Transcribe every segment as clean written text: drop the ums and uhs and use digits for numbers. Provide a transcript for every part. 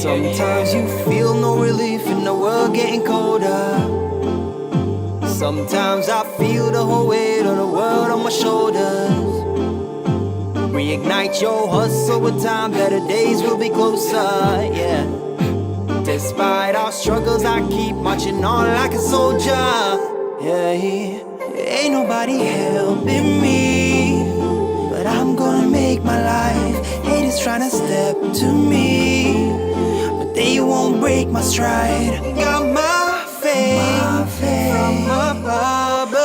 Sometimes you feel no relief in the world getting colder. Sometimes I feel the whole weight of the world on my shoulders. Reignite your hustle with time, better days will be closer, yeah. Despite our struggles, I keep marching on like a soldier, yeah. Ain't nobody helping me, but I'm gonna make my life. Haters trying to step to me, but they won't break my stride. Got my faith from above.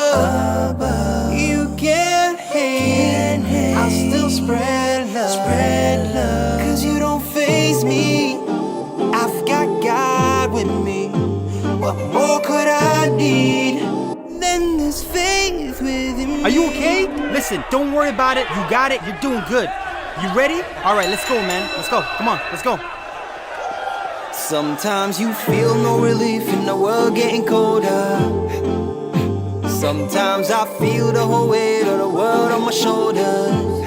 You can't hate, I'll still spread love, cause you don't faze me. I've got God with me. What more could I need than this faith within me? Are you okay? Listen, don't worry about it. You got it. You're doing good. You ready? All right, let's go, man. Let's go. Come on, let's go. Sometimes you feel no relief in the world getting colder. Sometimes I feel the whole weight of the world on my shoulders.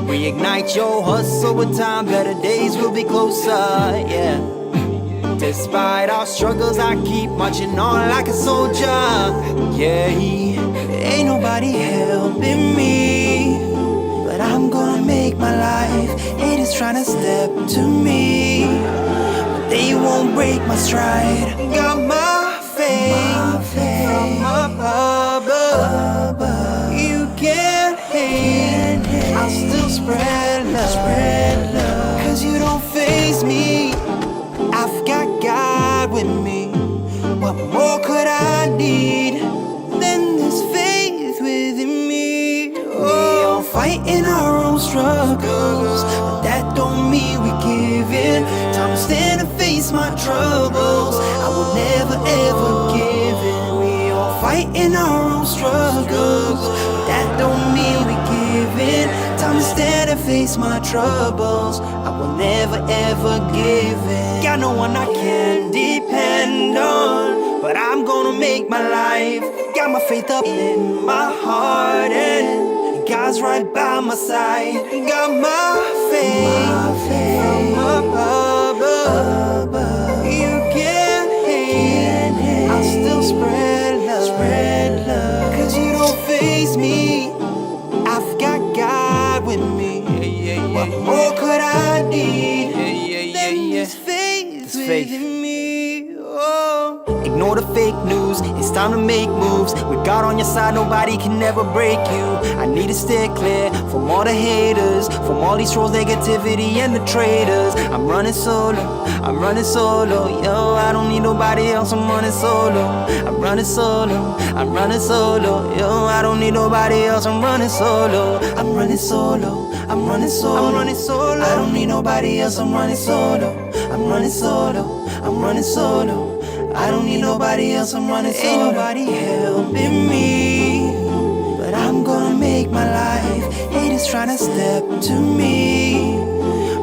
Reignite your hustle with time, better days will be closer, yeah. Despite our struggles, I keep marching on like a soldier, yeah. Ain't nobody helping me, but I'm gonna make my life. Haters trying to step to me, but they won't break my stride. Got my faith from above. You can't hate, I'll still spread love, cause you don't faze me. I've got God with me. What more could I need than this faith within me? We all fighting our own struggles, but that don't mean we give in. Time to stand and face my troubles. I will never ever give in. We all fighting our own struggles, but that don't mean we give in. Time to stand and face my troubles. I will never ever give in. Got no one I can depend on, but I'm gonna make my life. Got my faith up in my heart, and God's right by my side. Got my faith from above. You can't hate, I'll still spread love, cause you don't faze me. I've got God with me. What more could I need than this faith within me? Oh. Ignore the fake news, it's time to make moves. With God on your side, nobody can ever break you. I need to stay clear from all the haters, from all these trolls, negativity and the traitors. I'm running solo, yo, I don't need nobody else, I'm running solo. I'm running solo, yo, I don't need nobody else, I'm running solo. I'm running solo, I don't need nobody else, I'm running solo. I'm running solo, I don't need nobody else, I'm running solo. Ain't nobody helping me, but I'm gonna make my life. Haters trying to step to me,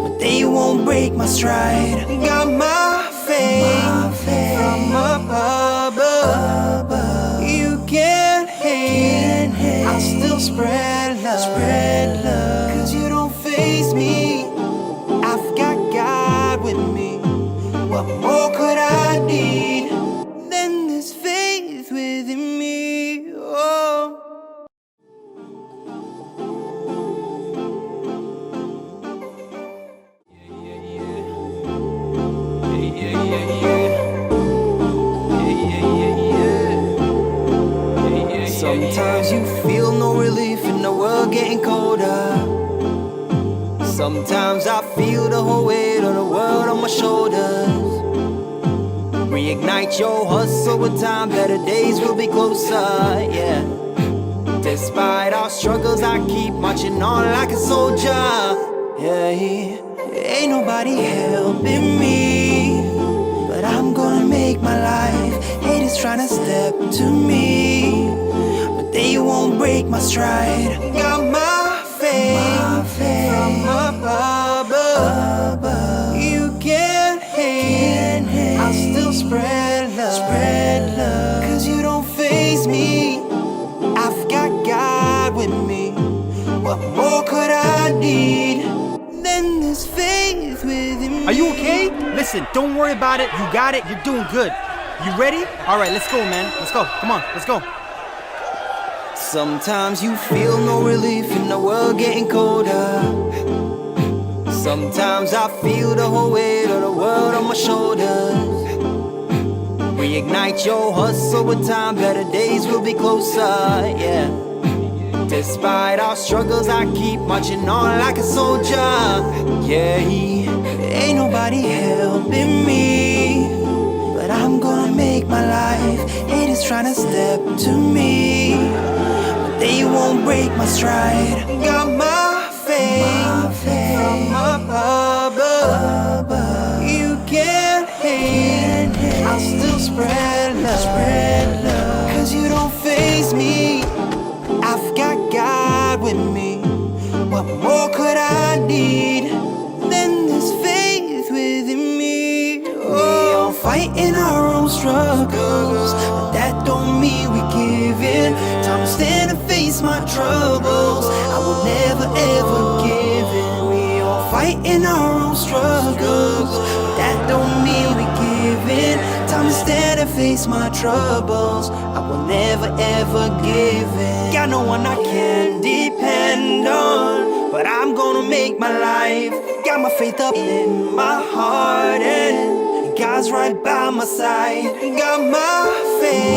but they won't break my stride. Got my faith from above. You can't hate, I'll still spread love, cause you don't faze me. I've got God with me. What more could I need than this faith within me? Oh. Sometimes you feel no relief in the world getting colder. Sometimes I feel the whole weight of the world on my shoulders. Reignite your hustle with time, better days will be closer, yeah. Despite our struggles, I keep marching on like a soldier, yeah. Ain't nobody helping me, but I'm gonna make my life. Haters trying to step to me, but they won't break my stride. Got my faith from above. You can't hate, I'll still spread love, cause you don't faze me. I've got God with me. What more could I need than this faith within me? Are you okay? Listen, don't worry about it. You got it. You're doing good. You ready? All right, let's go, man. Let's go. Come on, let's go. Sometimes you feel no relief in the world getting colder. Sometimes I feel the whole weight of the world on my shoulders. Reignite your hustle with time, better days will be closer, yeah. Despite our struggles, I keep marching on like a soldier, yeah. Ain't nobody helping me, but I'm gonna make my life. Haters trying to step to me, but they won't break my stride. Got my faith from above. You can't hate, I'll still spread love, cause you don't faze me. I've got God with me. What more could I need than this faith within me? We all fighting our own struggles, but that don't mean we give in. Time to stand and face my troubles. I will never ever give in. We all fighting our own struggles, but that don't mean we give in. Time to stand and face my troubles. I will never ever give in. Got no one I can depend on, but I'm gonna make my life. Got my faith up in my heart, and God's right by my side. Got my faith